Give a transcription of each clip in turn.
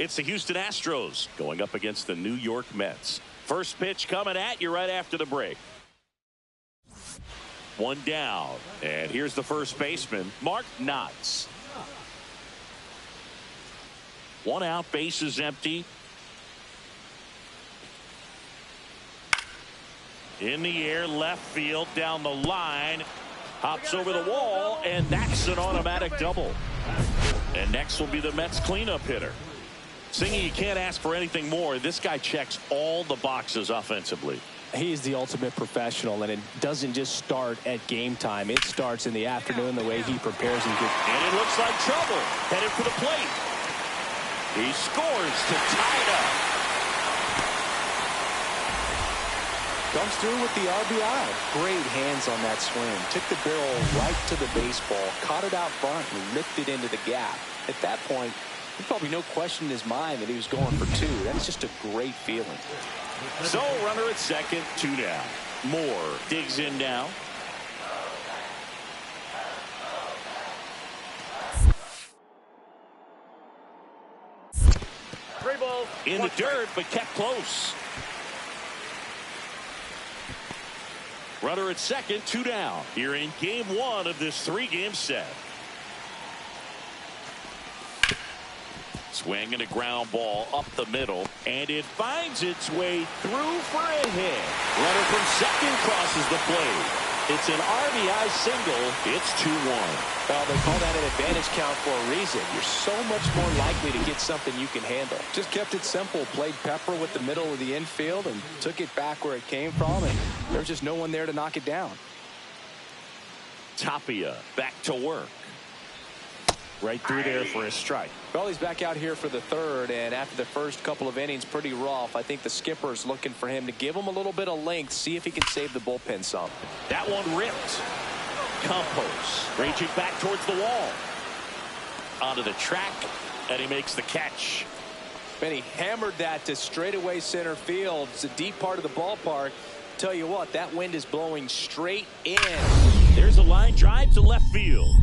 It's the Houston Astros going up against the New York Mets. First pitch coming at you right after the break. One down, and here's the first baseman, Mark Knotts. One out, base is empty. In the air, left field, down the line, hops over the wall, and that's an automatic double. And next will be the Mets cleanup hitter. Singy, you can't ask for anything more. This guy checks all the boxes offensively. He's the ultimate professional, and it doesn't just start at game time. It starts in the afternoon, the way he prepares and gets. And it looks like trouble. Headed for the plate. He scores to tie it up. Comes through with the RBI. Great hands on that swing. Took the barrel right to the baseball, caught it out front, and lifted into the gap. At that point, there's probably no question in his mind that he was going for two. That's just a great feeling. So, runner at second, two down. Moore digs in now. In the dirt, but kept close. Runner at second, two down. Here in game one of this three-game set. Swing and a ground ball up the middle, and it finds its way through for a hit. Runner from second crosses the plate. It's an RBI single. It's 2-1. Well, they call that an advantage count for a reason. You're so much more likely to get something you can handle. Just kept it simple. Played pepper with the middle of the infield and took it back where it came from, and there's just no one there to knock it down. Tapia back to work. Right through there for a strike. Well, he's back out here for the third, and after the first couple of innings, pretty rough. I think the skipper's looking for him to give him a little bit of length, see if he can save the bullpen some. That one ripped. Campos reaching back towards the wall. Onto the track, and he makes the catch. And he hammered that to straightaway center field. It's a deep part of the ballpark. Tell you what, that wind is blowing straight in. There's a line drive to left field.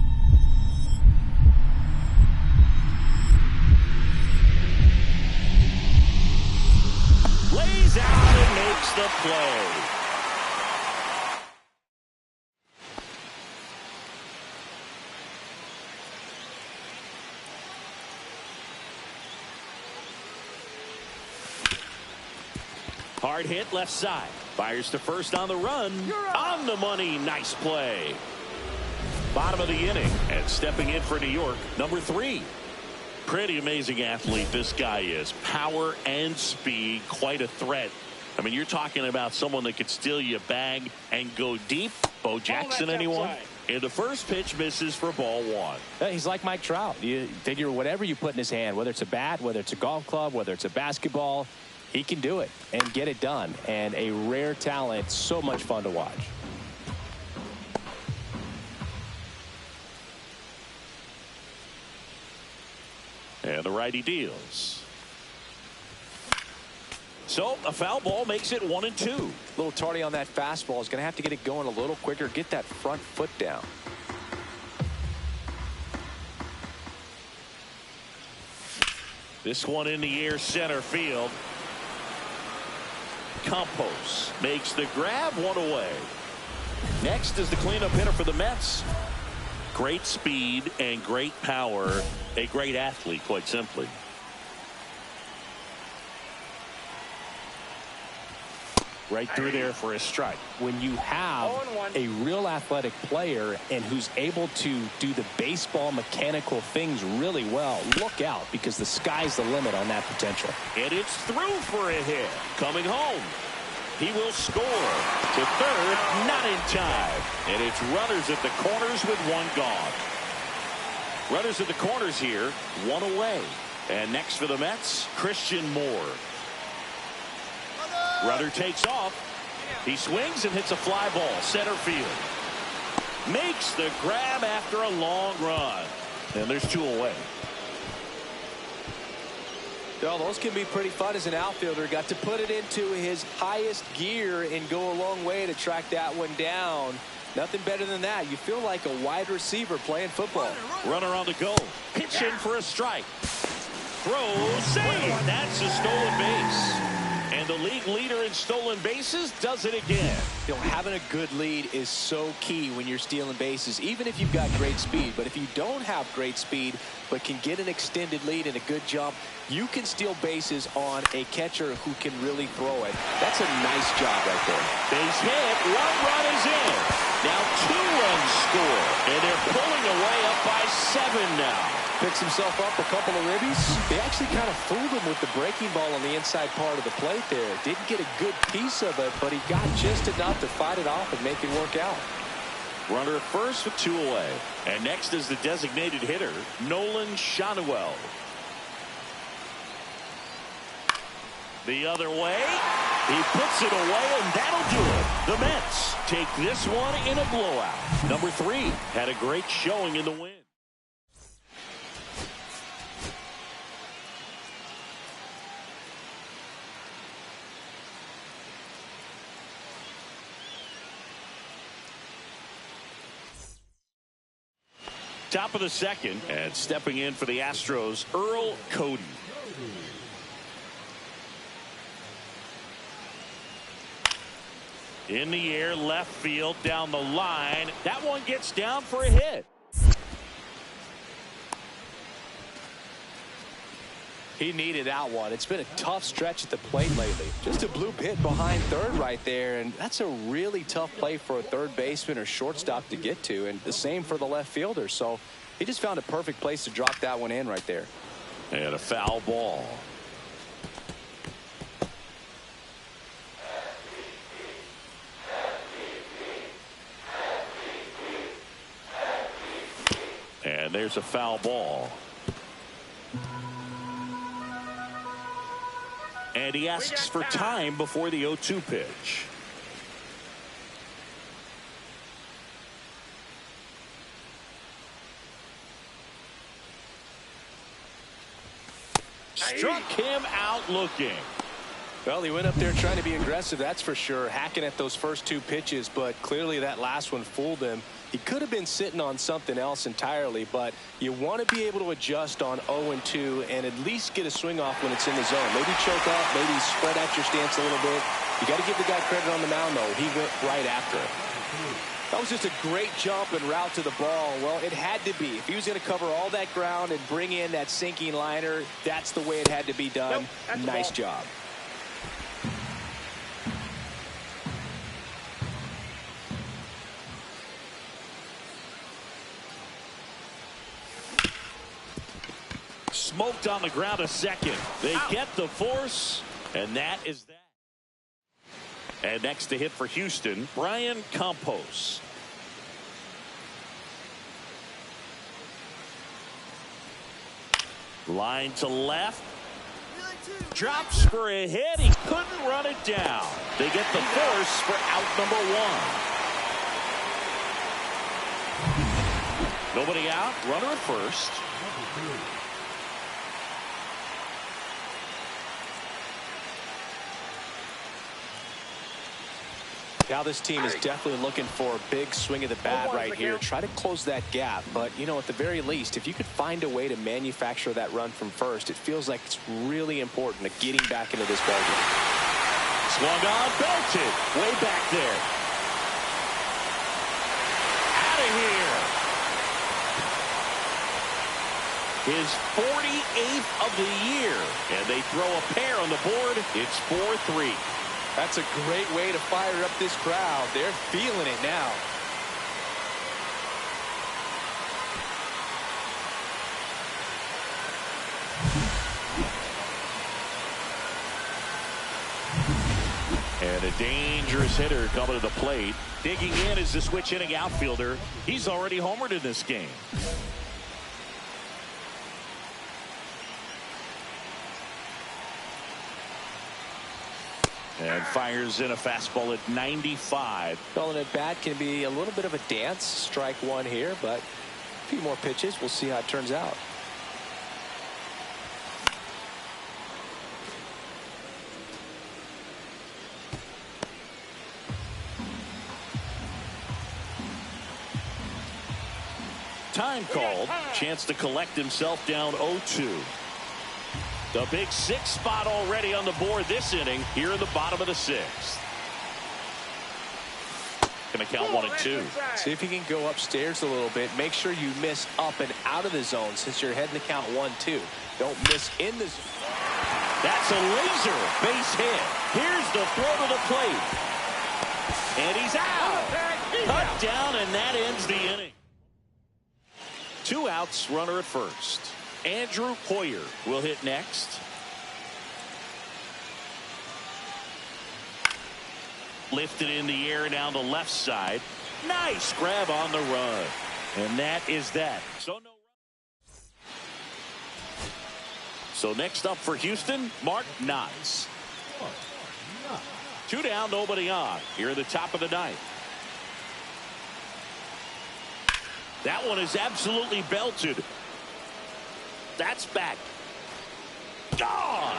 Lays out and makes the play. Hard hit left side. Fires to first on the run. On the money. Nice play. Bottom of the inning, and stepping in for New York, number 3. Pretty amazing athlete this guy is. Power and speed, quite a threat. I mean, you're talking about someone that could steal you a bag and go deep, Bo Jackson, anyone? And the first pitch misses for ball one. He's like Mike Trout. You figure whatever you put in his hand, whether it's a bat, whether it's a golf club, whether it's a basketball, he can do it and get it done. And a rare talent, so much fun to watch. And the righty deals. So a foul ball makes it 1-2. A little tardy on that fastball. Is going to have to get it going a little quicker. Get that front foot down. This one in the air center field. Campos makes the grab, one away. Next is the cleanup hitter for the Mets. Great speed and great power. A great athlete, quite simply. Right through there for a strike. When you have a real athletic player and who's able to do the baseball mechanical things really well, look out, because the sky's the limit on that potential. And it's through for a hit. Coming home. He will score. To third, not in time. And it's runners at the corners with one gone. Runners at the corners here, one away. And next for the Mets, Christian Moore. Runner takes off. He swings and hits a fly ball. Center field. Makes the grab after a long run. And there's two away. Well, those can be pretty fun as an outfielder. Got to put it into his highest gear and go a long way to track that one down. Nothing better than that. You feel like a wide receiver playing football. Runner on the go. Pitch in for a strike. Throw, save. That's a stolen base. And the league leader in stolen bases does it again. You know, having a good lead is so key when you're stealing bases, even if you've got great speed. But if you don't have great speed but can get an extended lead and a good jump, you can steal bases on a catcher who can really throw it. That's a nice job right there. Base hit. One run is in. Now 2 runs score. And they're pulling away up by 7 now. Picks himself up a couple of ribbies. They actually kind of fooled him with the breaking ball on the inside part of the plate there. Didn't get a good piece of it, but he got just enough to fight it off and make it work out. Runner at first with 2 away. And next is the designated hitter, Nolan Shanuel. The other way. He puts it away, and that'll do it. The Mets take this one in a blowout. Number 3 had a great showing in the win. Top of the second, and stepping in for the Astros, Earl Cody. In the air, left field, down the line. That one gets down for a hit. He needed that one. It's been a tough stretch at the plate lately. Just a bloop hit behind third right there, and that's a really tough play for a third baseman or shortstop to get to, and the same for the left fielder. So he just found a perfect place to drop that one in right there. And a foul ball. And there's a foul ball. And he asks for time before the 0-2 pitch. Struck him out looking. Well, he went up there trying to be aggressive, that's for sure, hacking at those first 2 pitches, but clearly that last one fooled him. He could have been sitting on something else entirely, but you want to be able to adjust on 0-2 and at least get a swing off when it's in the zone. Maybe choke up, maybe spread out your stance a little bit. You got to give the guy credit on the mound, though. He went right after it. That was just a great jump and route to the ball. Well, it had to be. If he was going to cover all that ground and bring in that sinking liner, that's the way it had to be done. Nice job. Smoked on the ground a second. They get the force, and that is that. And next to hit for Houston, Brian Campos. Line to left. Drops for a hit. He couldn't run it down. They get the force for out number one. Nobody out. Runner at first. Now this team is definitely looking for a big swing of the bat right here. Try to close that gap. But, you know, at the very least, if you could find a way to manufacture that run from first, it feels like it's really important to getting back into this ballgame. Swung on, belted. Way back there. Out of here. His 48th of the year. And they throw a pair on the board. It's 4-3. That's a great way to fire up this crowd. They're feeling it now. And a dangerous hitter coming to the plate. Digging in is the switch hitting outfielder. He's already homered in this game. And fires in a fastball at 95. Calling it bat can be a little bit of a dance. Strike one here, but a few more pitches. We'll see how it turns out. Time called. Chance to collect himself down 0-2. The big sixth spot already on the board this inning here in the bottom of the sixth. Going to count 1-2. See if you can go upstairs a little bit. Make sure you miss up and out of the zone since you're heading to count 1-2. Don't miss in the zone. That's a laser base hit. Here's the throw to the plate. And he's out. Cut down, and that ends the inning. 2 outs, runner at first. Andrew Poyer will hit next. Lifted in the air down the left side. Nice grab on the run. And that is that. So next up for Houston, Mark Knotts. 2 down, nobody on. Here at the top of the ninth. That one is absolutely belted. That's back. Gone.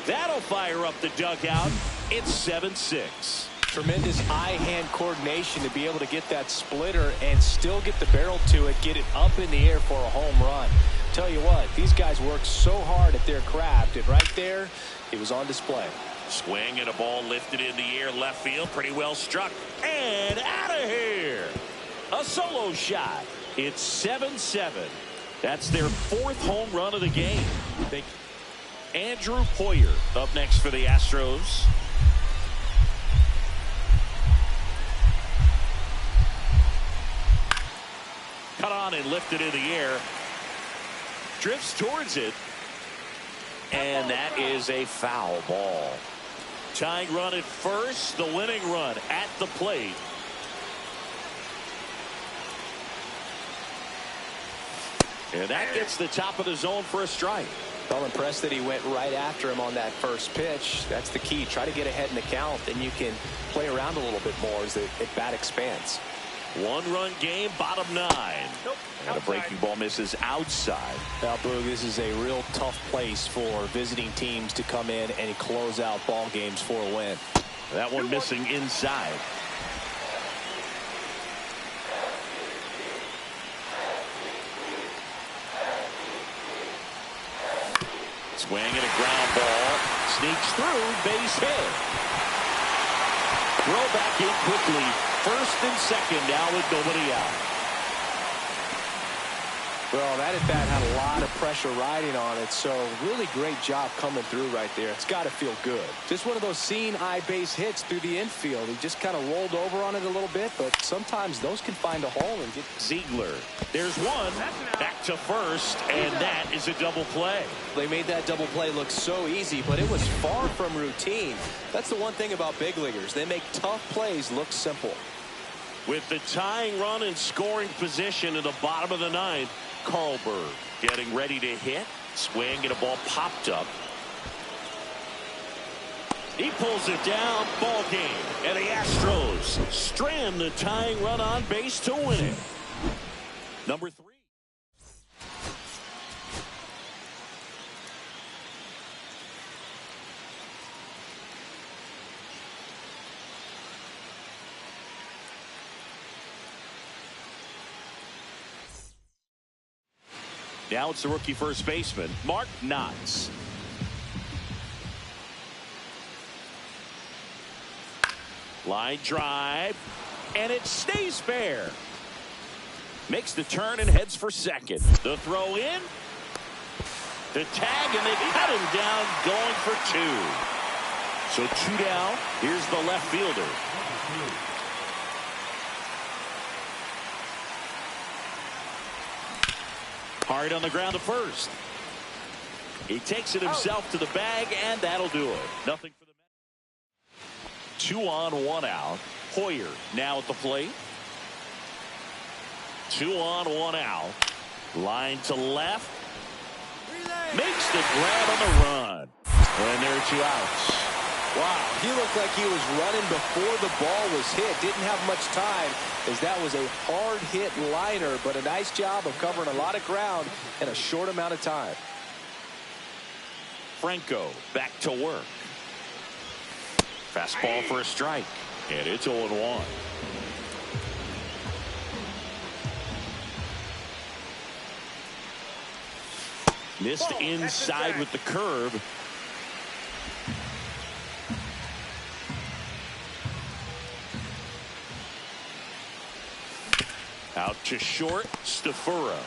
That'll fire up the dugout. It's 7-6. Tremendous eye-hand coordination to be able to get that splitter and still get the barrel to it, get it up in the air for a home run. Tell you what, these guys work so hard at their craft, and right there, it was on display. Swing and a ball lifted in the air left field. Pretty well struck. And out of here. A solo shot. It's 7-7. That's their 4th home run of the game. Andrew Poyer up next for the Astros. Cut on and lifted in the air. Drifts towards it. And that is a foul ball. Tying run at first. The winning run at the plate. And that gets the top of the zone for a strike. I'm impressed that he went right after him on that first pitch. That's the key. Try to get ahead in the count. Then you can play around a little bit more as the bat expands. 1-run game, bottom 9. Nope. And a breaking ball misses outside. Now, Boog, this is a real tough place for visiting teams to come in and close out ball games for a win. That one missing inside. Swing and a ground ball. Sneaks through, base hit. Throw back in quickly. First and second now with nobody out. Well, that at bat had a lot of pressure riding on it, so really great job coming through right there. It's got to feel good. Just one of those seeing eye base hits through the infield. He just kind of rolled over on it a little bit, but sometimes those can find a hole and get. Ziegler. There's one. Back to first, and that is a double play. They made that double play look so easy, but it was far from routine. That's the one thing about big leaguers. They make tough plays look simple. With the tying run in scoring position in the bottom of the ninth, Carlberg getting ready to hit. Swing and a ball popped up. He pulls it down. Ball game. And the Astros strand the tying run on base to win it. Number 3. Now it's the rookie first baseman, Mark Knotts. Line drive, and it stays fair. Makes the turn and heads for second. The throw in, the tag, and they cut him down, going for 2. So 2 down. Here's the left fielder. Hard on the ground to first. He takes it himself to the bag, and that'll do it. Nothing for the Mets. 2 on, 1 out. Hoyer now at the plate. 2 on, 1 out. Line to left. Makes the grab on the run. And there are 2 outs. Wow, he looked like he was running before the ball was hit. Didn't have much time, as that was a hard hit liner, but a nice job of covering a lot of ground in a short amount of time. Franco back to work. Fastball for a strike, and it's 0-1. Missed inside with the curve. Out to short, Stafura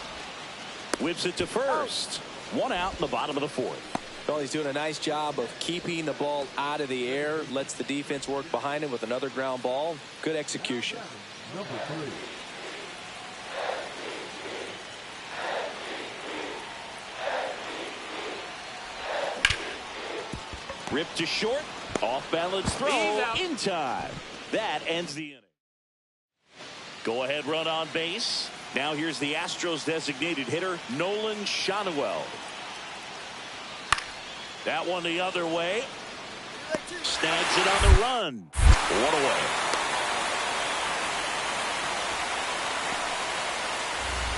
whips it to first. 1 out in the bottom of the 4th. Well, he's doing a nice job of keeping the ball out of the air. Lets the defense work behind him with another ground ball. Good execution. Ripped to short. Off balance throw in time. That ends the inning. Go ahead run on base. Now here's the Astros designated hitter, Nolan Schanuel. That one the other way. Snags it on the run. 1 away.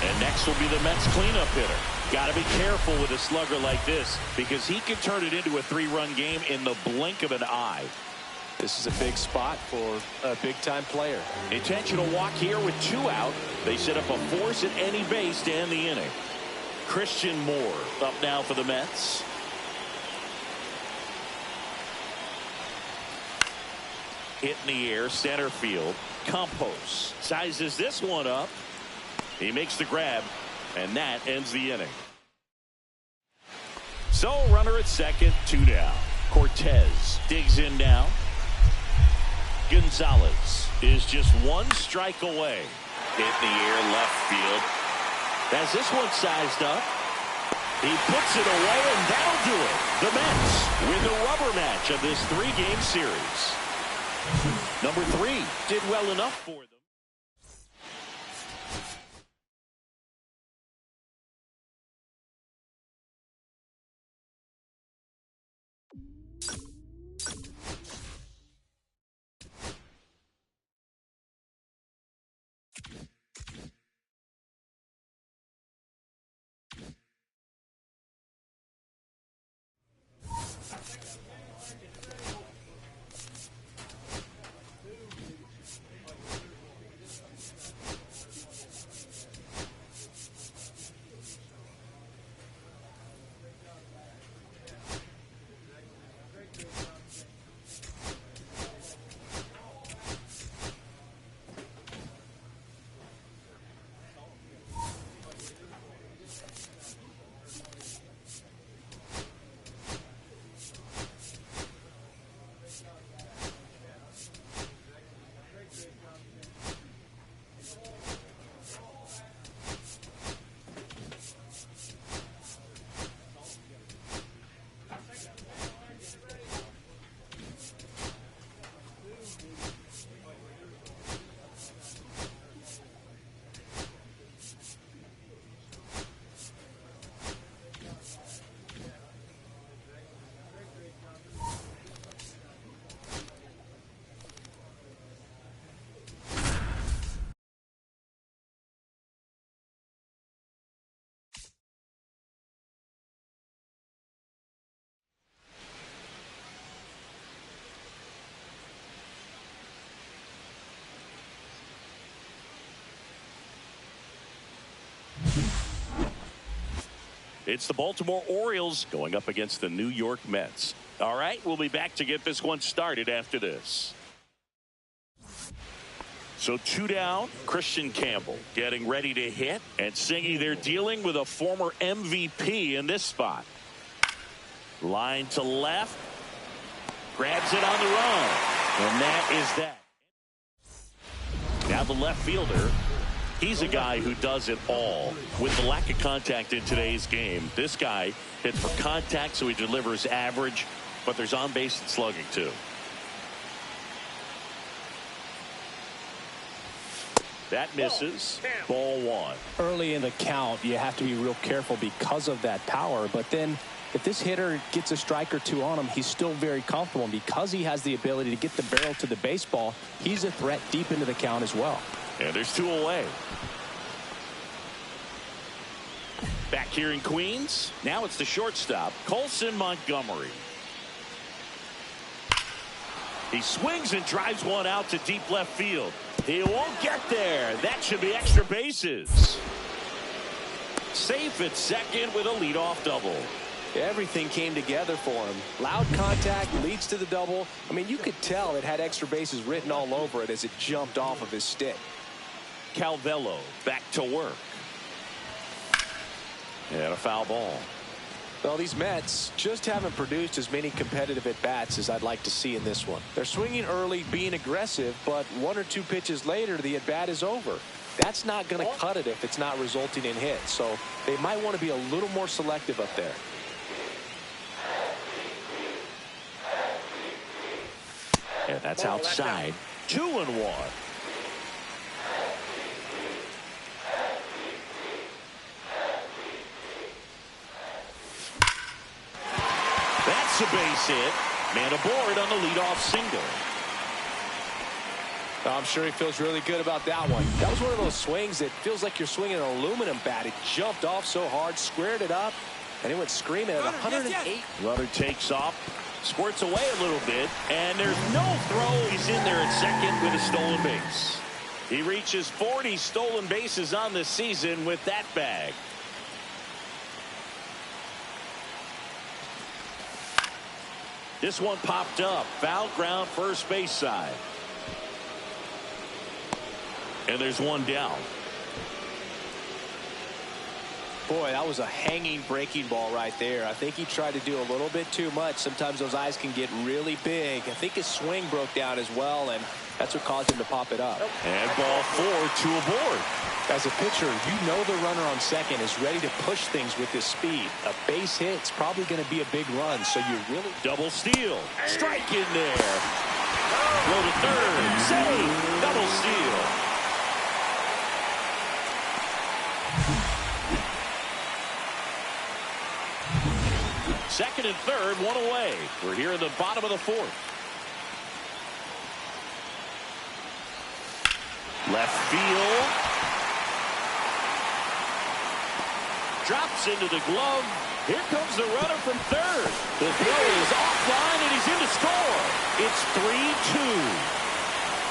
And next will be the Mets cleanup hitter. Got to be careful with a slugger like this, because he can turn it into a 3-run game in the blink of an eye. This is a big spot for a big-time player. Intentional walk here with 2 out. They set up a force at any base to end the inning. Christian Moore up now for the Mets. Hit in the air, center field. Campos sizes this one up. He makes the grab, and that ends the inning. So runner at second, 2 down. Cortez digs in now. Gonzalez is just 1 strike away. Hit in the air, left field. Has this one sized up. He puts it away, and that'll do it. The Mets win the rubber match of this 3-game series. Number 3 did well enough for them. It's the Baltimore Orioles going up against the New York Mets. All right, we'll be back to get this one started after this. So 2 down, Christian Campbell getting ready to hit, and Singy, they're dealing with a former MVP in this spot. Line to left, grabs it on the run, and that is that. Now the left fielder, he's a guy who does it all. With the lack of contact in today's game, this guy hits for contact, so he delivers average, but there's on base and slugging too. That misses. Ball 1. Early in the count, you have to be real careful because of that power. But then if this hitter gets a strike or two on him, he's still very comfortable. And because he has the ability to get the barrel to the baseball, he's a threat deep into the count as well. And there's 2 away. Back here in Queens. Now it's the shortstop, Colson Montgomery. He swings and drives one out to deep left field. He won't get there. That should be extra bases. Safe at second with a leadoff double. Everything came together for him. Loud contact leads to the double. I mean, you could tell it had extra bases written all over it as it jumped off of his stick. Calvello back to work. And a foul ball. Well, these Mets just haven't produced as many competitive at-bats as I'd like to see in this one. They're swinging early, being aggressive, but 1 or 2 pitches later, the at-bat is over. That's not going to cut it if it's not resulting in hits. So they might want to be a little more selective up there. And that's outside. 2-1. That's a base hit. Man aboard on the leadoff single. I'm sure he feels really good about that one. That was one of those swings that feels like you're swinging an aluminum bat. It jumped off so hard, squared it up, and it went screaming at 108. Runner takes off, squirts away a little bit, and there's no throw. He's in there at second with a stolen base. He reaches 40 stolen bases on the season with that bag. This one popped up. Foul ground, first base side. And there's one down. Boy, that was a hanging breaking ball right there. I think he tried to do a little bit too much. Sometimes those eyes can get really big. I think his swing broke down as well, and that's what caused him to pop it up. And ball 4, 2 aboard. As a pitcher, you know the runner on second is ready to push things with his speed. A base hit's probably going to be a big run, so you really... Double steal. Strike in there. Throw to third. Save. Double steal. Second and third, 1 away. We're here in the bottom of the 4th. Left field. Drops into the glove. Here comes the runner from third. The throw is offline, and he's in to score. It's 3-2.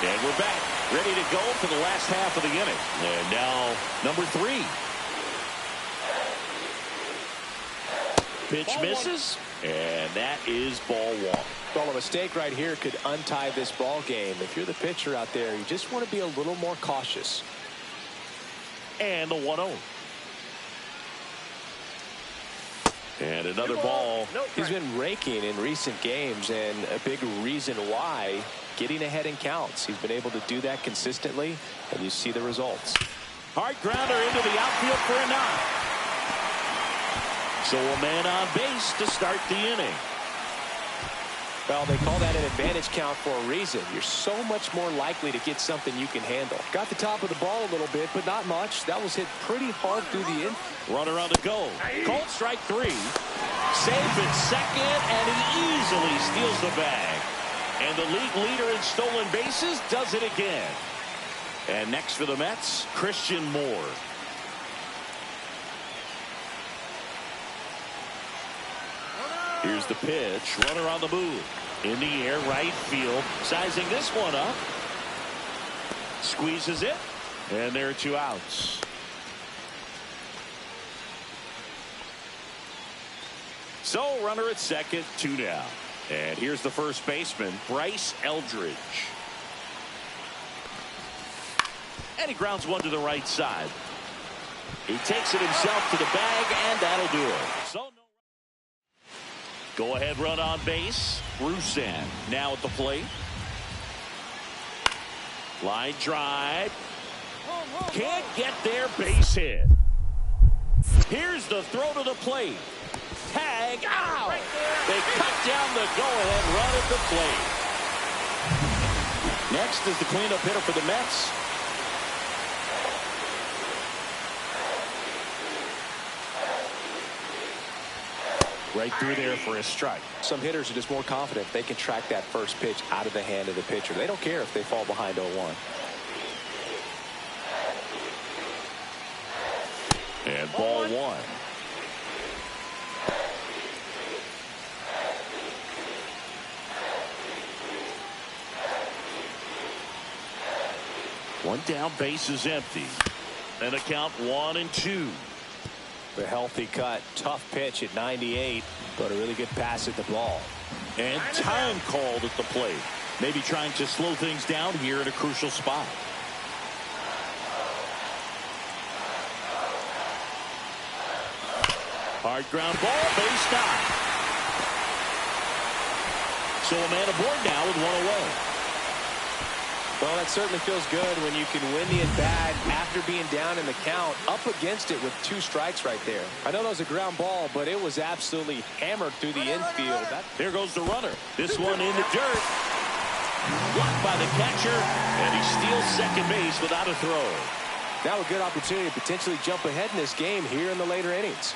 And we're back, ready to go for the last half of the inning. And now, number 3. Pitch misses, and that is ball 1. Well, a mistake right here could untie this ball game. If you're the pitcher out there, you just want to be a little more cautious. And the 1-0. And another ball. He's been raking in recent games, and a big reason why, getting ahead in counts. He's been able to do that consistently, and you see the results. Hard grounder into the outfield for a knock. So a man on base to start the inning. Well, they call that an advantage count for a reason. You're so much more likely to get something you can handle. Got the top of the ball a little bit, but not much. That was hit pretty hard through the in. Runner on the go. Called strike 3. Safe at second, and he easily steals the bag. And the league leader in stolen bases does it again. And next for the Mets, Christian Moore. Here's the pitch. Runner on the move. In the air, right field. Sizing this one up. Squeezes it. And there are 2 outs. So runner at second, 2 down. And here's the first baseman, Bryce Eldridge. And he grounds one to the right side. He takes it himself to the bag, and that'll do it. So no. Go ahead run on base. Rusan now at the plate. Line drive. Can't get there, base hit. Here's the throw to the plate. Tag out. They cut down the go-ahead run at the plate. Next is the cleanup hitter for the Mets. Right through there for a strike. Some hitters are just more confident they can track that first pitch out of the hand of the pitcher. They don't care if they fall behind 0-1. And ball 1. One down, base is empty. And a count 1-2. A healthy cut, tough pitch at 98, but a really good pass at the ball. And time called at the plate. Maybe trying to slow things down here at a crucial spot. Hard ground ball, base down. So a man aboard now with one away. Well, that certainly feels good when you can win the at-bat after being down in the count, up against it with 2 strikes right there. I know that was a ground ball, but it was absolutely hammered through the infield. There goes the runner. This one in the dirt. Blocked by the catcher, and he steals second base without a throw. Now a good opportunity to potentially jump ahead in this game here in the later innings.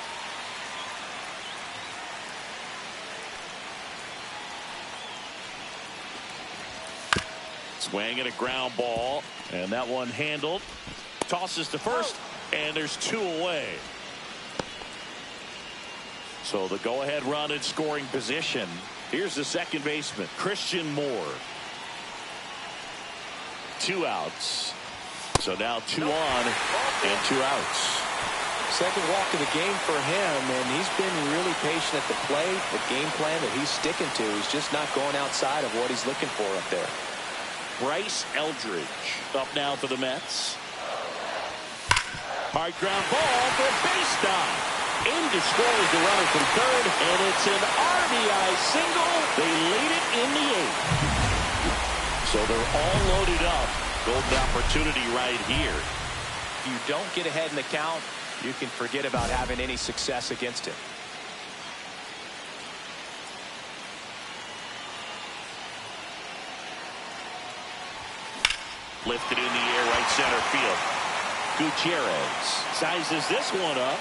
Swing and a ground ball, and that one handled. Tosses to first, and there's 2 away. So the go-ahead run in scoring position. Here's the second baseman, Christian Moore. 2 outs. So now 2 on and 2 outs. Second walk of the game for him, and he's been really patient at the plate. The game plan that he's sticking to is just not going outside of what he's looking for up there. Bryce Eldridge up now for the Mets. Hard ground ball for a base dive. In to score is the runner from third, and it's an RBI single. They lead it in the 8th. So they're all loaded up. Golden opportunity right here. If you don't get ahead in the count, you can forget about having any success against it. Lifted in the air, right center field. Gutierrez sizes this one up.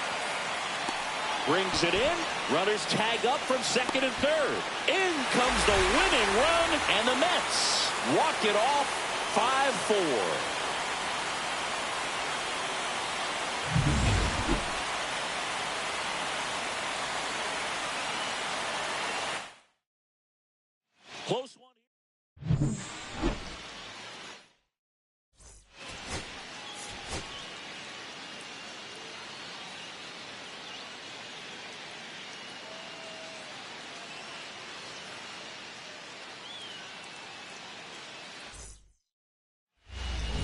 Brings it in. Runners tag up from second and third. In comes the winning run, and the Mets walk it off 5-4. Close one.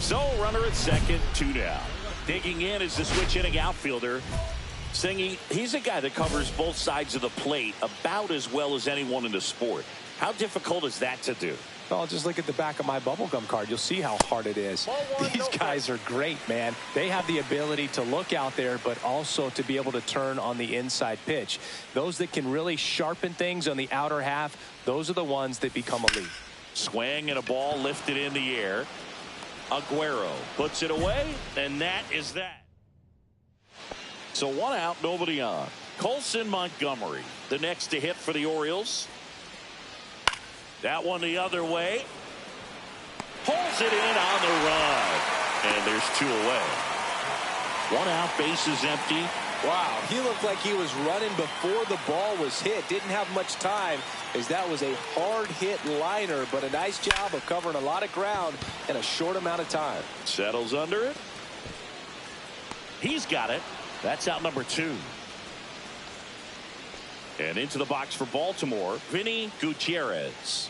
So runner at second, 2 down. Digging in is the switch hitting outfielder. Singy, he's a guy that covers both sides of the plate about as well as anyone in the sport. How difficult is that to do? Well, just look at the back of my bubblegum card. You'll see how hard it is. These guys are great, man. They have the ability to look out there, but also to be able to turn on the inside pitch. Those that can really sharpen things on the outer half, those are the ones that become elite. Swing and a ball lifted in the air. Aguero puts it away, and that is that. So 1 out, nobody on. Colson Montgomery, the next to hit for the Orioles. That one the other way. Pulls it in on the run, and there's 2 away. 1 out, base is empty. Wow, he looked like he was running before the ball was hit. Didn't have much time, as that was a hard hit liner, but a nice job of covering a lot of ground in a short amount of time. Settles under it. He's got it. That's out number 2. And into the box for Baltimore, Vinny Gutierrez.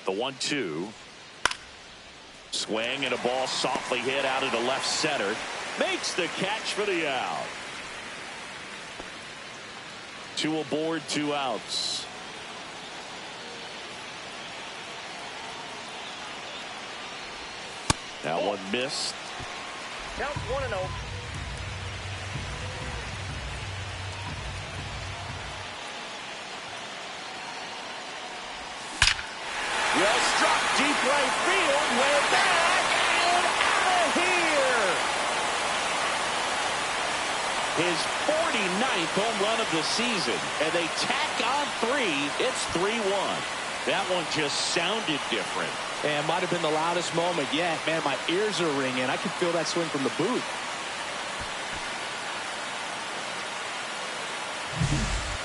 The 1-2. Swing and a ball softly hit out into left center. Makes the catch for the out. 2 aboard, 2 outs. That one missed. Count 1-0. Well struck, deep right field, way back and out of here. His 49th home run of the season, and they tack on 3. It's 3-1. That one just sounded different. And might have been the loudest moment yet. Man, my ears are ringing. I can feel that swing from the booth.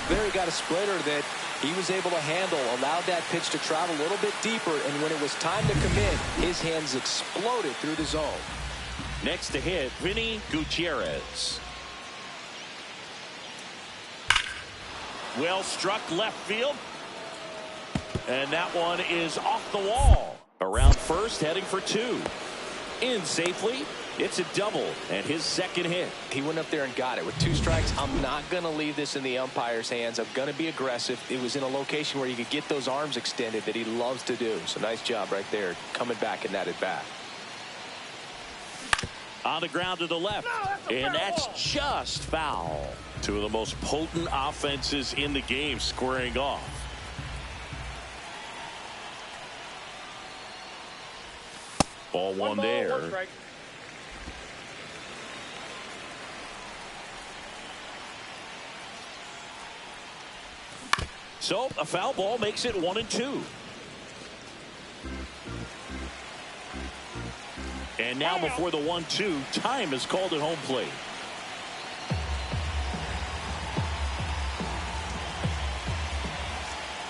There he got a splitter that he was able to handle, allowed that pitch to travel a little bit deeper, and when it was time to commit, his hands exploded through the zone. Next to hit, Vinny Gutierrez. Well struck left field. And that one is off the wall. Around first, heading for 2. In safely. It's a double and his second hit. He went up there and got it with 2 strikes. I'm not going to leave this in the umpire's hands. I'm going to be aggressive. It was in a location where you could get those arms extended that he loves to do. So nice job right there coming back in that at bat. On the ground to the left. And that's just foul. 2 of the most potent offenses in the game squaring off. Ball one there. So a foul ball makes it 1-2. And now before the 1-2, time is called at home plate.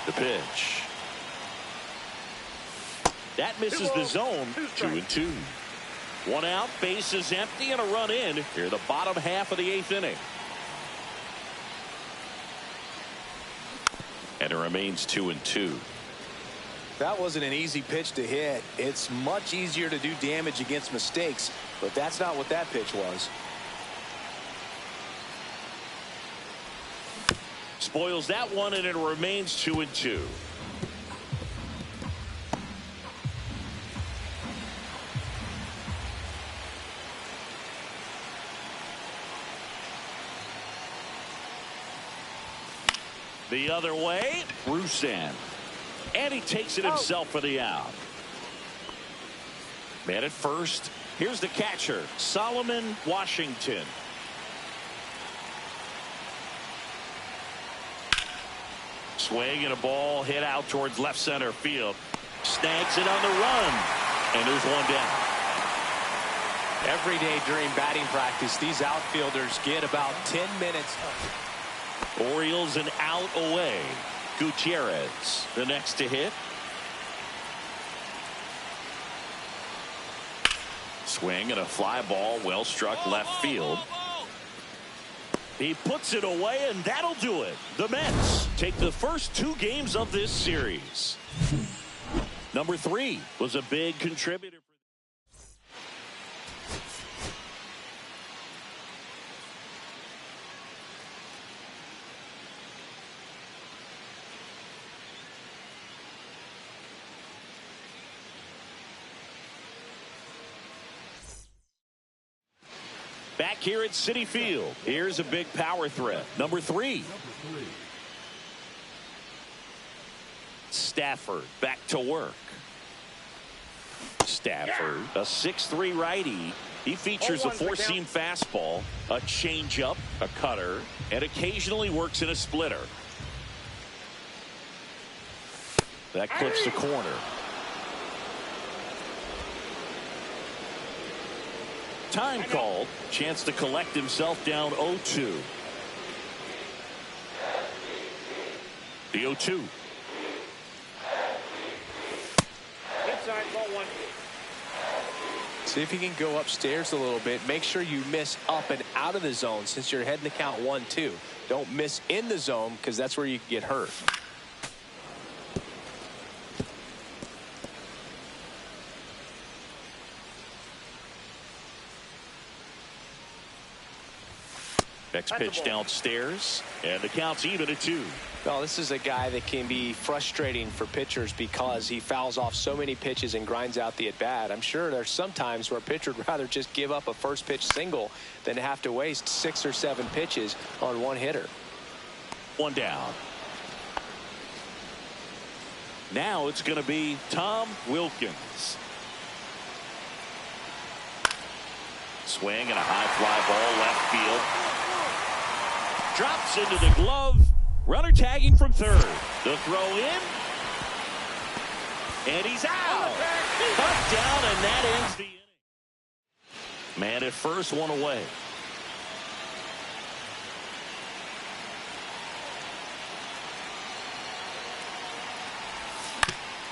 The pitch. That misses the zone. 2-2. 1 out, bases empty, and a run in here the bottom half of the 8th inning. And it remains 2-2. That wasn't an easy pitch to hit. It's much easier to do damage against mistakes, but that's not what that pitch was. Spoils that one, and it remains 2-2. The other way, Rusan. And he takes it himself for the out. Man at first. Here's the catcher, Solomon Washington. Swing and a ball hit out towards left center field. Snags it on the run. And there's one down. Every day during batting practice, these outfielders get about 10 minutes. Orioles an out away. Gutierrez, the next to hit. Swing and a fly ball, well struck left field. He puts it away, and that'll do it. The Mets take the first 2 games of this series. Number 3 was a big contributor. Back here at Citi Field, here's a big power threat. Number 3. Stafford back to work. Stafford, a 6'3" righty. He features a 4-seam fastball, a changeup, a cutter, and occasionally works in a splitter. That clips the corner. Time called. Chance to collect himself down 0-2. The 0-2. Inside, ball 1. See if you can go upstairs a little bit. Make sure you miss up and out of the zone since you're heading to count 1-2. Don't miss in the zone because that's where you can get hurt. Next pitch downstairs, and the count's even at 2. Well, this is a guy that can be frustrating for pitchers because he fouls off so many pitches and grinds out the at-bat. I'm sure there's some times where a pitcher would rather just give up a first pitch single than have to waste 6 or 7 pitches on one hitter. 1 down. Now it's going to be Tom Wilkins. Swing and a high fly ball left field. Drops into the glove. Runner tagging from third. The throw in. And he's out. Cut down, and that ends the inning. Man at first, 1 away.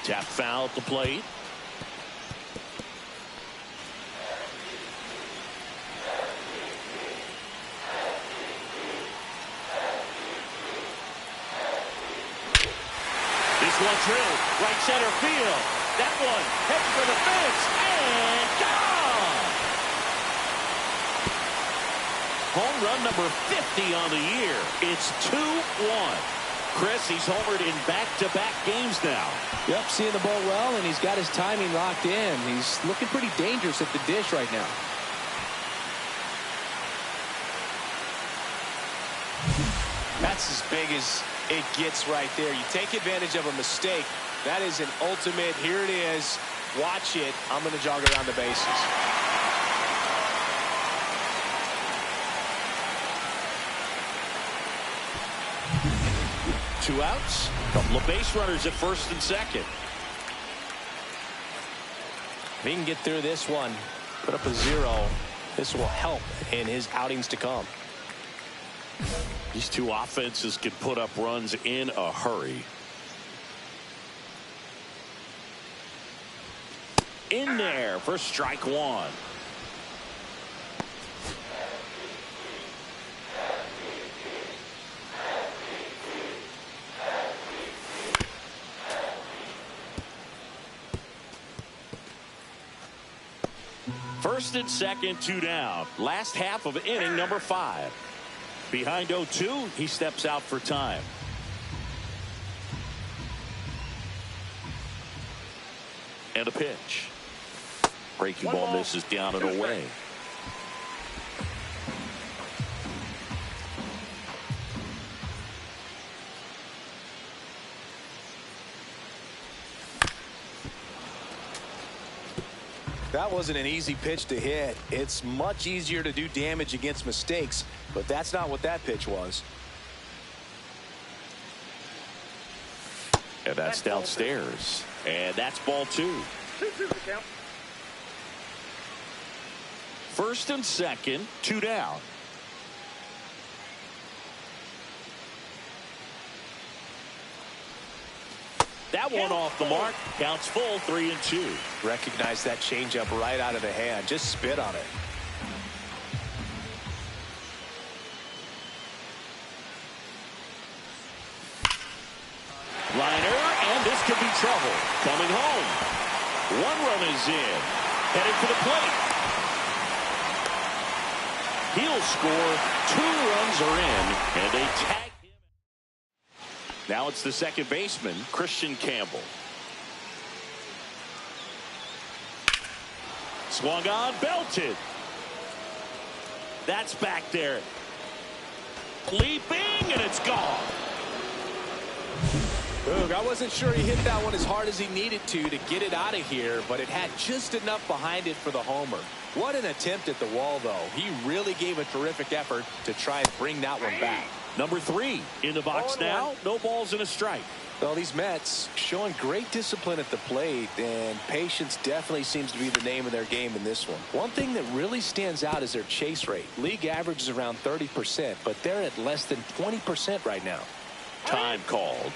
Tap foul at the plate. One drilled, right center field. That one heading for the fence and gone. Home run number 50 on the year. It's 2-1. Chris, he's homered in back-to-back games now. Yep, seeing the ball well, and he's got his timing locked in. He's looking pretty dangerous at the dish right now. That's as big as it gets right there. You take advantage of a mistake. That is an ultimate. Here it is. Watch it. I'm going to jog around the bases. Two outs. Couple of base runners at first and second. If he can get through this one, put up a 0, this will help in his outings to come. These two offenses can put up runs in a hurry. In there for strike 1. First and second, 2 down. Last half of inning number 5. Behind 0-2, he steps out for time. And a pitch. Breaking ball misses down and away. That wasn't an easy pitch to hit. It's much easier to do damage against mistakes, but that's not what that pitch was. And that's downstairs. And that's ball 2. 2-2 the count. First and second, 2 down. That one off the mark. Counts full, 3-2. Recognize that changeup right out of the hand. Just spit on it. Liner, and this could be trouble. Coming home. 1 run is in. Headed for the plate. He'll score. 2 runs are in, and they tag. Now it's the second baseman, Christian Campbell. Swung on, belted. That's back there. Leaping, and it's gone. Boog, I wasn't sure he hit that one as hard as he needed to get it out of here, but it had just enough behind it for the homer. What an attempt at the wall, though. He really gave a terrific effort to try and bring that one back. Number 3 in the box now. No balls and a strike. Well, these Mets showing great discipline at the plate, and patience definitely seems to be the name of their game in this one. One thing that really stands out is their chase rate. League average is around 30%, but they're at less than 20% right now. Time called.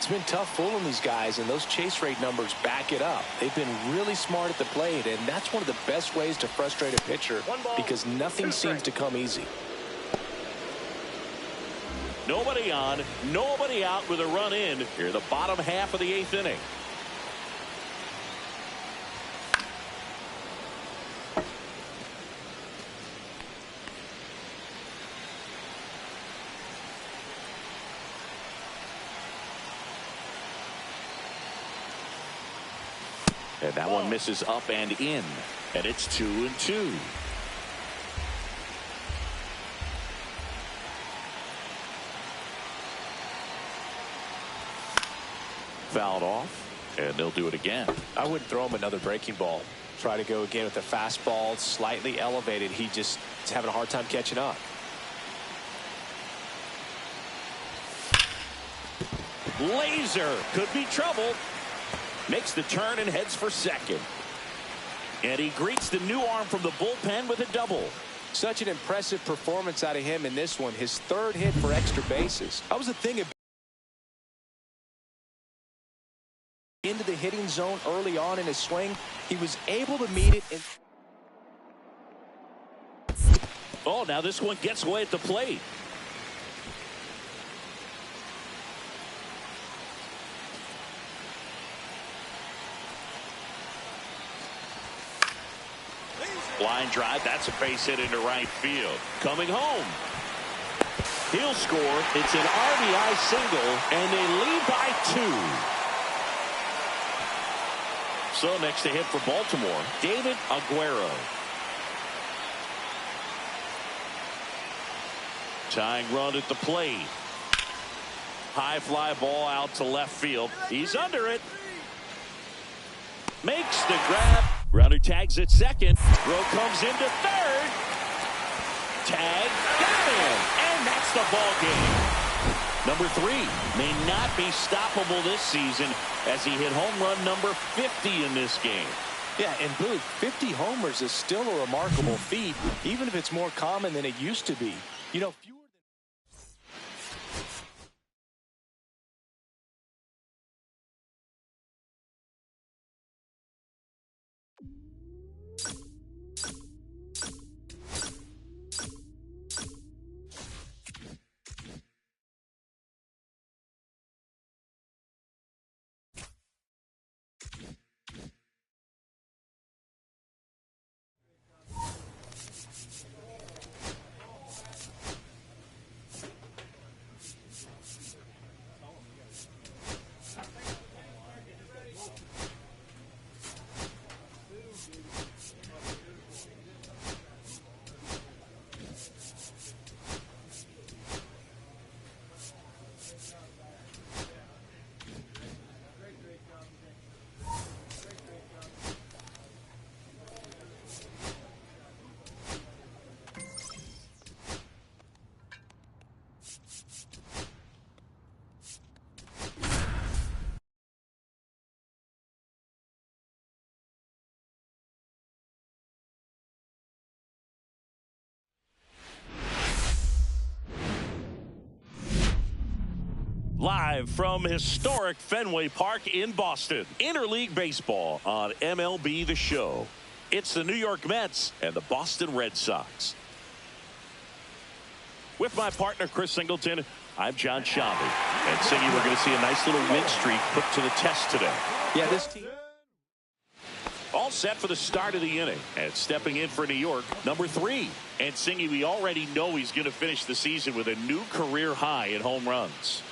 It's been tough fooling these guys, and those chase rate numbers back it up. They've been really smart at the plate, and that's one of the best ways to frustrate a pitcher because nothing seems to come easy. Nobody on, nobody out with a run in here, the bottom half of the 8th inning. And that one misses up and in, and it's 2-2. Fouled off, and they'll do it again. I wouldn't throw him another breaking ball. Try to go again with the fastball, slightly elevated. He just is having a hard time catching up. Laser could be trouble. Makes the turn and heads for second. And he greets the new arm from the bullpen with a double. Such an impressive performance out of him in this one. His 3rd hit for extra bases. That was the thing into the hitting zone early on in his swing. He was able to meet it. Oh, now this one gets away at the plate. Line drive, that's a base hit into right field. Coming home. He'll score. It's an RBI single, and they lead by 2. So next to hit for Baltimore, David Aguero. Tying run at the plate. High fly ball out to left field. He's under it. Makes the grab. Runner tags at second. Throw comes into third. Tag. Got him. And that's the ball game. Number 3 may not be stoppable this season as he hit home run number 50 in this game. Yeah, and Boog, 50 homers is still a remarkable feat, even if it's more common than it used to be. You know, fewer Live from historic Fenway Park in Boston. Interleague Baseball on MLB The Show. It's the New York Mets and the Boston Red Sox. With my partner, Chris Singleton, I'm John Shabby. And Singy, we're going to see a nice little win streak put to the test today. Yeah, this team all set for the start of the inning. And stepping in for New York, number 3. And Singy, we already know he's going to finish the season with a new career high in home runs.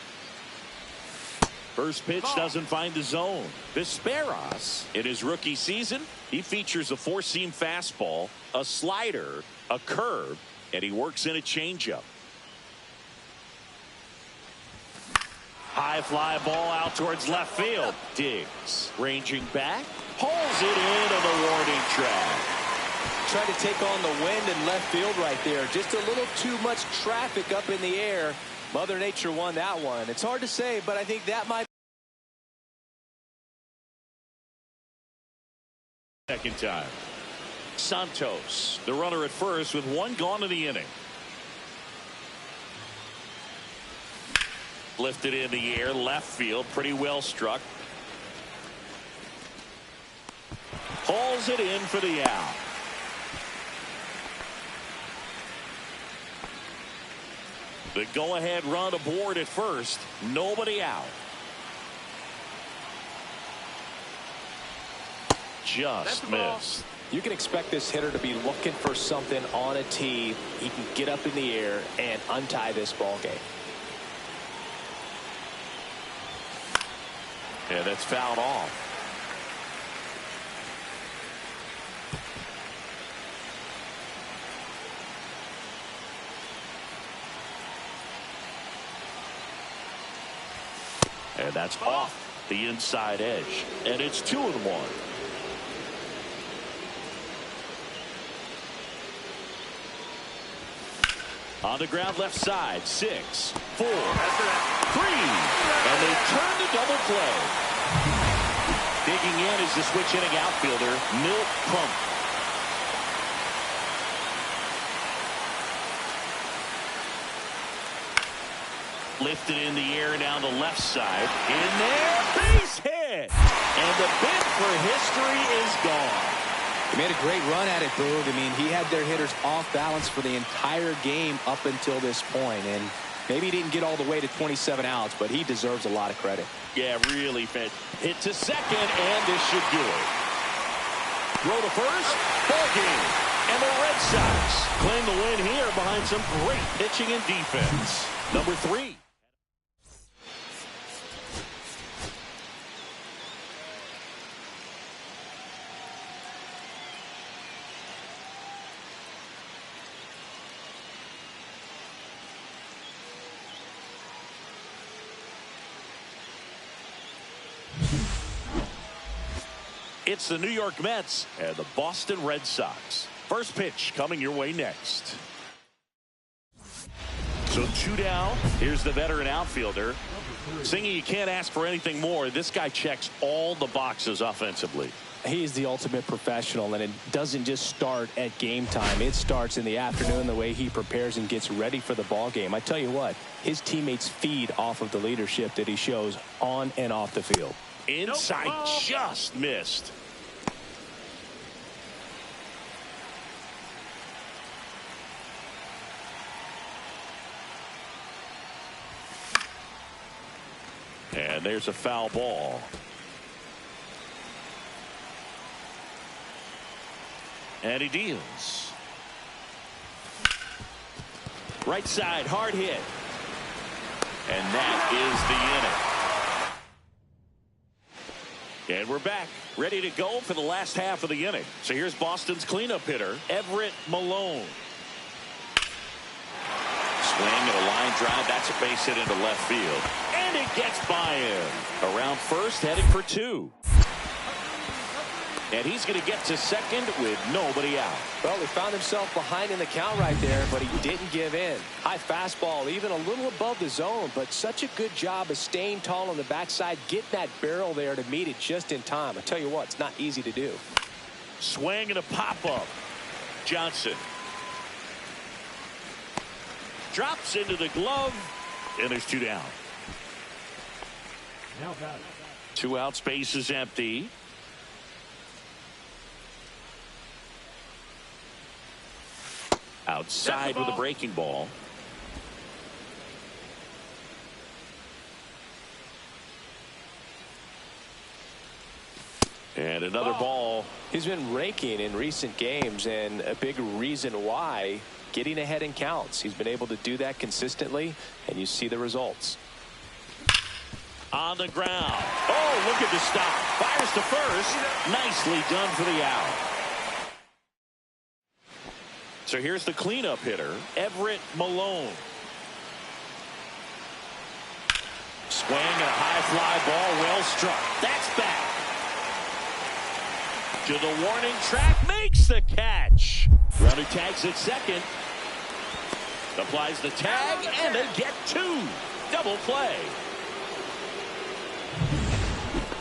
First pitch doesn't find the zone. Vizqueiros, in his rookie season, he features a 4-seam fastball, a slider, a curve, and he works in a changeup. High fly ball out towards left field. Diggs ranging back, pulls it in on the warning track. tried to take on the wind in left field right there. Just a little too much traffic up in the air. Mother Nature won that one. It's hard to say, but I think that might. Second time. Santos, the runner at first with one gone in the inning. Lifted in the air, left field, pretty well struck. Hauls it in for the out. The go-ahead run aboard at first. Nobody out. Just missed. You can expect this hitter to be looking for something on a tee. He can get up in the air and untie this ball game. And that's fouled off. And that's off the inside edge. And it's 2-1. On the ground left side. 6, 4, 3. And they turn to double play. Digging in is the switch hitting outfielder, Milt Crump. Lifted in the air down the left side. In there, base hit. And the bid for history is gone. He made a great run at it, Boog. I mean, he had their hitters off balance for the entire game up until this point. And maybe he didn't get all the way to 27 outs, but he deserves a lot of credit. Yeah, really fit. Hit to second, and this should do it. Throw to first, ball game. And the Red Sox claim the win here behind some great pitching and defense. Number 3. It's the New York Mets and the Boston Red Sox. First pitch coming your way next. So 2 down. Here's the veteran outfielder. Singy, you can't ask for anything more. This guy checks all the boxes offensively. He's the ultimate professional, and it doesn't just start at game time. It starts in the afternoon, the way he prepares and gets ready for the ball game. I tell you what, his teammates feed off of the leadership that he shows on and off the field. Inside, just missed. And there's a foul ball. And he deals. Right side, hard hit. And that is the inning. And we're back, ready to go for the last half of the inning. So here's Boston's cleanup hitter, Everett Malone. Swing and a line drive. That's a base hit into left field. And it gets by him. Around first, heading for 2. And he's going to get to second with nobody out. Well, he found himself behind in the count right there, but he didn't give in. High fastball, even a little above the zone, but such a good job of staying tall on the backside, getting that barrel there to meet it just in time. I tell you what, it's not easy to do. Swing and a pop-up. Johnson. Drops into the glove, and there's 2 down. 2 out, space is empty. Outside with a breaking ball. And another ball. He's been raking in recent games, and a big reason why, getting ahead in counts. He's been able to do that consistently, and you see the results. On the ground. Oh, look at the stop. Fires to first. Nicely done for the out. So here's the cleanup hitter, Everett Malone. Swing and a high fly ball, well struck. That's back. To the warning track, makes the catch. Runner tags at second. Applies the tag, and they get 2. Double play.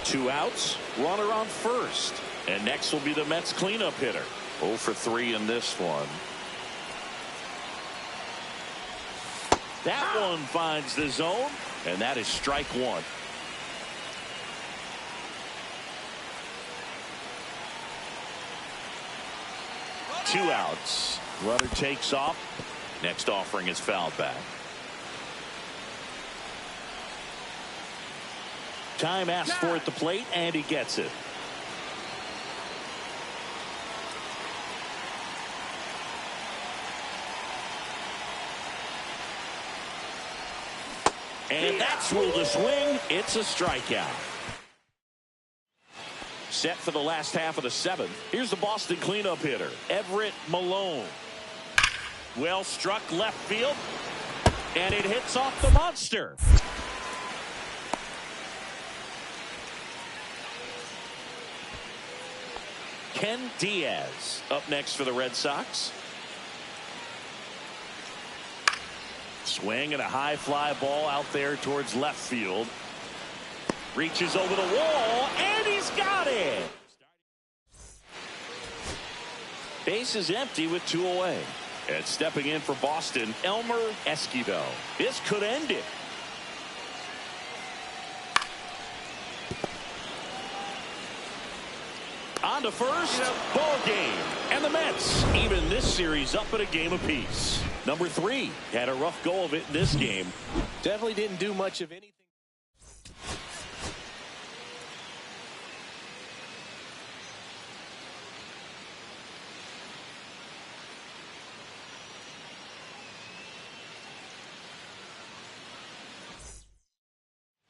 2 outs, runner on first. And next will be the Mets cleanup hitter. 0 for 3 in this one. That one finds the zone. And that is strike one. Two outs. Runner takes off. Next offering is fouled back. Time asked for at the plate, and he gets it. And that's ruled a swing. It's a strikeout. Set for the last half of the seventh. Here's the Boston cleanup hitter, Everett Malone. Well struck left field, and it hits off the monster. Ken Diaz up next for the Red Sox. Swing and a high fly ball out there towards left field. Reaches over the wall, and he's got it. Base is empty with two away. And stepping in for Boston, Elmer Esquivel. This could end it. On to first, ball game. And the Mets even this series up at a game apiece. Number 3 had a rough go of it in this game. Definitely didn't do much of anything.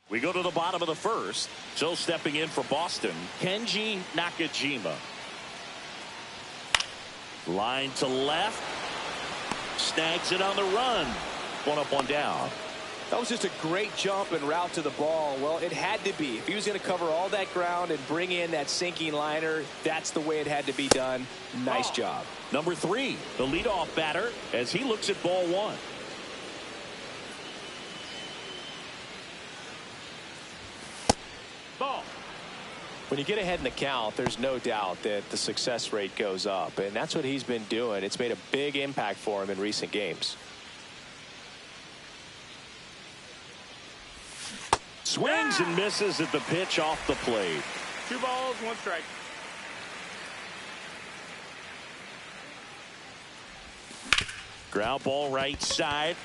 We go to the bottom of the first. So stepping in for Boston, Kenji Nakajima. Line to left. Snags it on the run. One up, one down. That was just a great jump and route to the ball. Well, it had to be. If he was going to cover all that ground and bring in that sinking liner, that's the way it had to be done. Nice job. Number 3, the leadoff batter, as he looks at ball one. Ball. When you get ahead in the count, there's no doubt that the success rate goes up, and that's what he's been doing. It's made a big impact for him in recent games. Swings and misses at the pitch off the plate. 2 balls, 1 strike. Ground ball right side.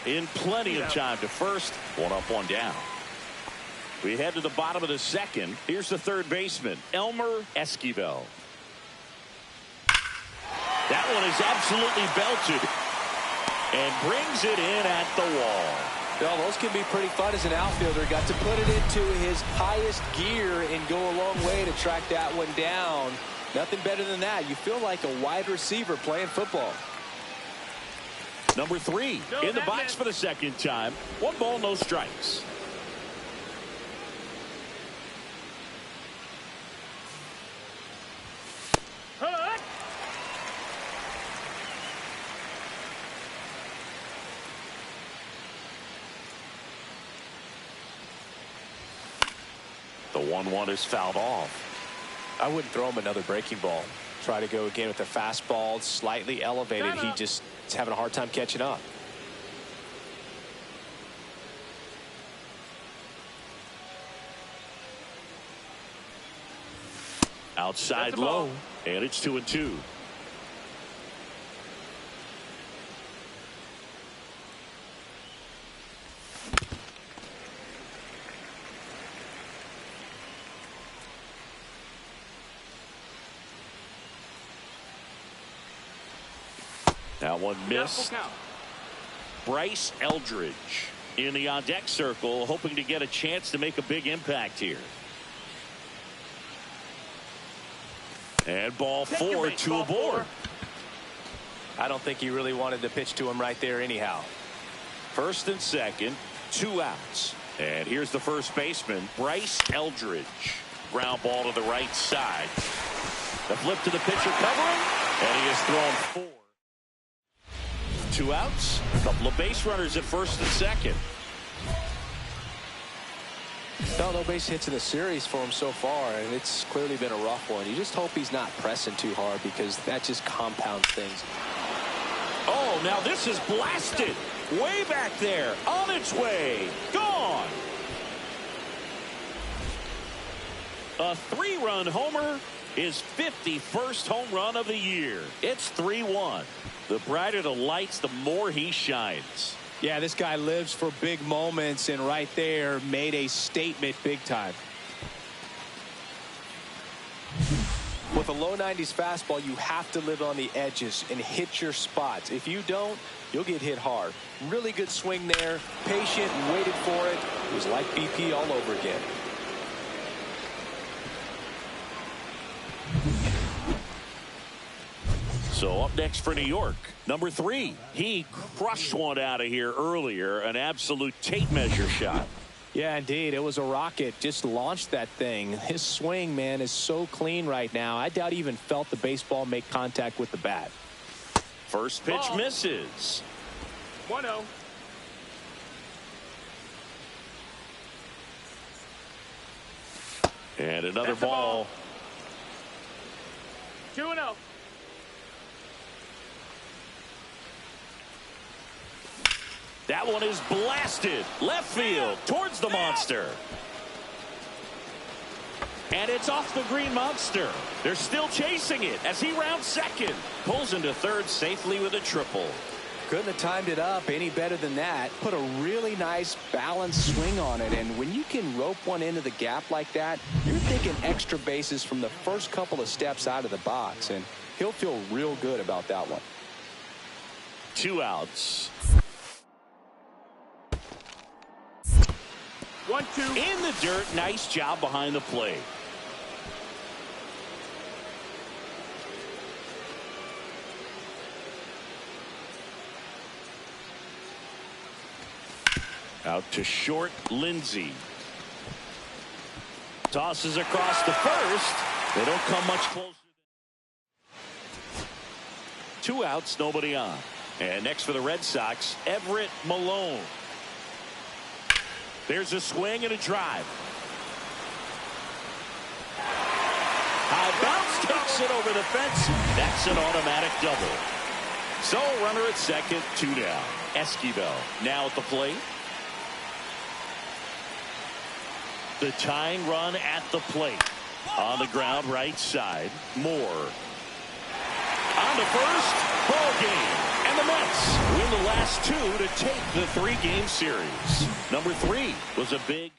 In plenty of time to first. One up, one down. We head to the bottom of the second. Here's the third baseman, Elmer Esquivel. That one is absolutely belted and brings it in at the wall. Well, those can be pretty fun as an outfielder. Got to put it into his highest gear and go a long way to track that one down. Nothing better than that. You feel like a wide receiver playing football. Number 3 in the box for the second time. 1 ball, no strikes. The 1-1 is fouled off. I wouldn't throw him another breaking ball. Try to go again with the fastball, slightly elevated. He just is having a hard time catching up. Outside low, and it's 2-2. That one missed. Bryce Eldridge in the on-deck circle, hoping to get a chance to make a big impact here. And ball 4, 2 aboard. I don't think he really wanted to pitch to him right there anyhow. First and second, 2 outs. And here's the first baseman, Bryce Eldridge. Ground ball to the right side. The flip to the pitcher covering, and he has thrown 4. 2 outs, a couple of base runners at first and second. No base hits in the series for him so far, and it's clearly been a rough one. You just hope he's not pressing too hard, because that just compounds things. Oh, now this is blasted. Way back there. On its way. Gone. A 3-run homer. His 51st home run of the year. It's 3-1. The brighter the lights, the more he shines. Yeah, this guy lives for big moments, and right there made a statement big time. With a low 90s fastball, you have to live on the edges and hit your spots. If you don't, you'll get hit hard. Really good swing there. Patient, waited for it. It was like BP all over again. So up next for New York, number 3. He crushed one out of here earlier. An absolute tape measure shot. Yeah, indeed. It was a rocket. Just launched that thing. His swing, man, is so clean right now. I doubt he even felt the baseball make contact with the bat. First pitch misses. 1-0. And another That's the ball. 2-0. That one is blasted. Left field towards the monster. And it's off the green monster. They're still chasing it as he rounds second. Pulls into third safely with a triple. Couldn't have timed it up any better than that. Put a really nice balanced swing on it. And when you can rope one into the gap like that, you're thinking extra bases from the first couple of steps out of the box. And he'll feel real good about that one. 2 outs. 1-2. In the dirt. Nice job behind the plate. Out to short, Lindsey. Tosses across the first. They don't come much closer. 2 outs, nobody on. And next for the Red Sox, Everett Malone. There's a swing and a drive. High bounce takes it over the fence. That's an automatic double. So runner at second, 2 down. Esquivel now at the plate. The tying run at the plate. On the ground right side. Moore. On to first. Ball game. And the Mets win the last 2 to take the 3-game series. Number 3 was a big